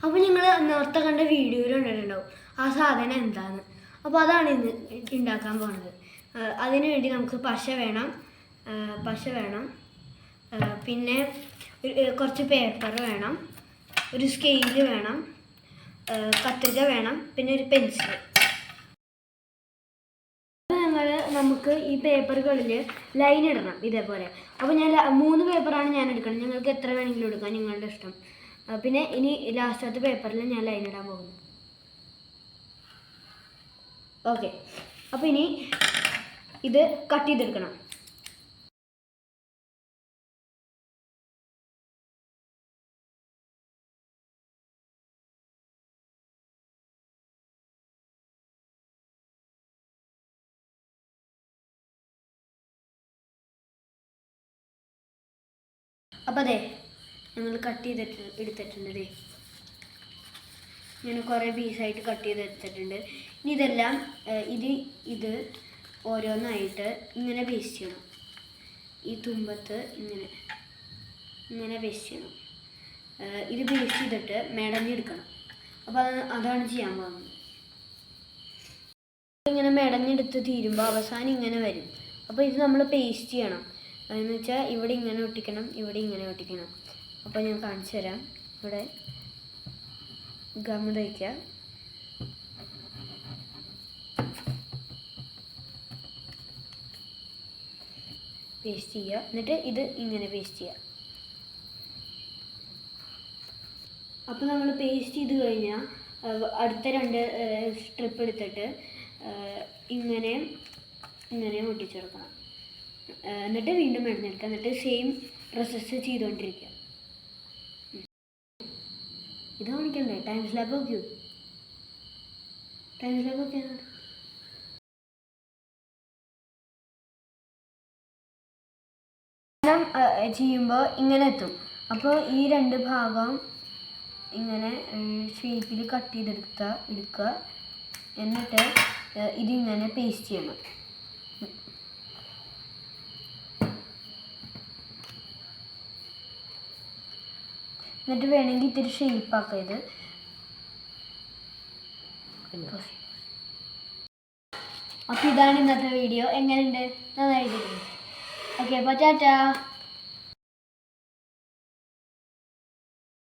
അപ്പോൾ നിങ്ങൾ നേരത്തെ കണ്ട വീഡിയോയിൽ കണ്ടിട്ടുണ്ടാവും ആ സാധനം എന്താണെന്ന്. അപ്പോൾ അതാണ് ഇന്ന് ഉണ്ടാക്കാൻ പോകുന്നത്. അതിനു വേണ്ടി നമുക്ക് പശ വേണം, പിന്നെ കുറച്ച് പേപ്പർ വേണം, ഒരു സ്കെയിൽ വേണം, കത്രിക വേണം, പിന്നെ ഒരു പെൻസിൽ. നമുക്ക് ഈ പേപ്പറുകളിൽ ലൈൻ ഇടണം ഇതേപോലെ. അപ്പോൾ ഞാൻ 3 പേപ്പറാണ് ഞാൻ എടുക്കണം. നിങ്ങൾക്ക് എത്ര വേണമെങ്കിലും എടുക്കാം, നിങ്ങളുടെ ഇഷ്ടം. പിന്നെ ഇനി ലാസ്റ്റത്തെ പേപ്പറിൽ ഞാൻ ലൈൻ ഇടാൻ പോകുന്നു. ഓക്കെ, അപ്പോൾ ഇനി ഇത് കട്ട് ചെയ്തെടുക്കണം. അപ്പോൾ അതെ ഞങ്ങൾ കട്ട് എടുത്തിട്ടുണ്ട്. ഞാൻ കുറേ പീസായിട്ട് കട്ട് ചെയ്തെടുത്തിട്ടുണ്ട്. ഇനി ഇതെല്ലാം ഇത് ഓരോന്നായിട്ട് ഇങ്ങനെ പേസ്റ്റ് ചെയ്യണം. ഈ തുമ്പത്ത് ഇങ്ങനെ പേസ്റ്റ് ചെയ്യണം. ഇത് പേസ്റ്റ് ചെയ്തിട്ട് മെടഞ്ഞെടുക്കണം. അപ്പോൾ അതാണ് ചെയ്യാൻ പോകുന്നത്. ഇങ്ങനെ മെടഞ്ഞെടുത്ത് തീരുമ്പോൾ അവസാനം ഇങ്ങനെ വരും. അപ്പോൾ ഇത് നമ്മൾ പേസ്റ്റ് ചെയ്യണം. എന്ന് വെച്ചാൽ ഇവിടെ ഇങ്ങനെ ഒട്ടിക്കണം, ഇവിടെ ഇങ്ങനെ ഒട്ടിക്കണം. അപ്പോൾ ഞാൻ കാണിച്ചു തരാം. ഇവിടെ ഗം തയ്ക്കുക, പേസ്റ്റ് ചെയ്യുക, എന്നിട്ട് ഇത് ഇങ്ങനെ പേസ്റ്റ് ചെയ്യുക. അപ്പോൾ നമ്മൾ പേസ്റ്റ് ചെയ്ത് കഴിഞ്ഞാൽ അടുത്ത 2 സ്ട്രിപ്പ് എടുത്തിട്ട് ഇങ്ങനെ ഒട്ടിച്ചെടുക്കണം. എന്നിട്ട് വീണ്ടും മെടഞ്ഞെടുക്കുക. എന്നിട്ട് സെയിം പ്രോസസ്സ് ചെയ്തുകൊണ്ടിരിക്കുക. ഇത് കാണിക്കണ്ടേ? ടൈം സ്ലാബ് നോക്കിയോ? ടൈം സ്ലാബ് നോക്കിയാണ് ചെയ്യുമ്പോൾ ഇങ്ങനെ എത്തും. അപ്പോൾ ഈ 2 ഭാഗം ഇങ്ങനെ ഷേപ്പിൽ കട്ട് ചെയ്തെടുക്കുക. എന്നിട്ട് ഇതിങ്ങനെ പേസ്റ്റ് ചെയ്യണം. എന്നിട്ട് വേണമെങ്കിൽ ഇത്തിരി ഷേപ്പാക്കുക ഇത്. അപ്പോൾ ഇതാണ് ഇന്നത്തെ വീഡിയോ. എങ്ങനെയുണ്ട്? നന്നായിട്ടില്ലേ? ഓക്കെ, അപ്പോൾ ടാറ്റാ.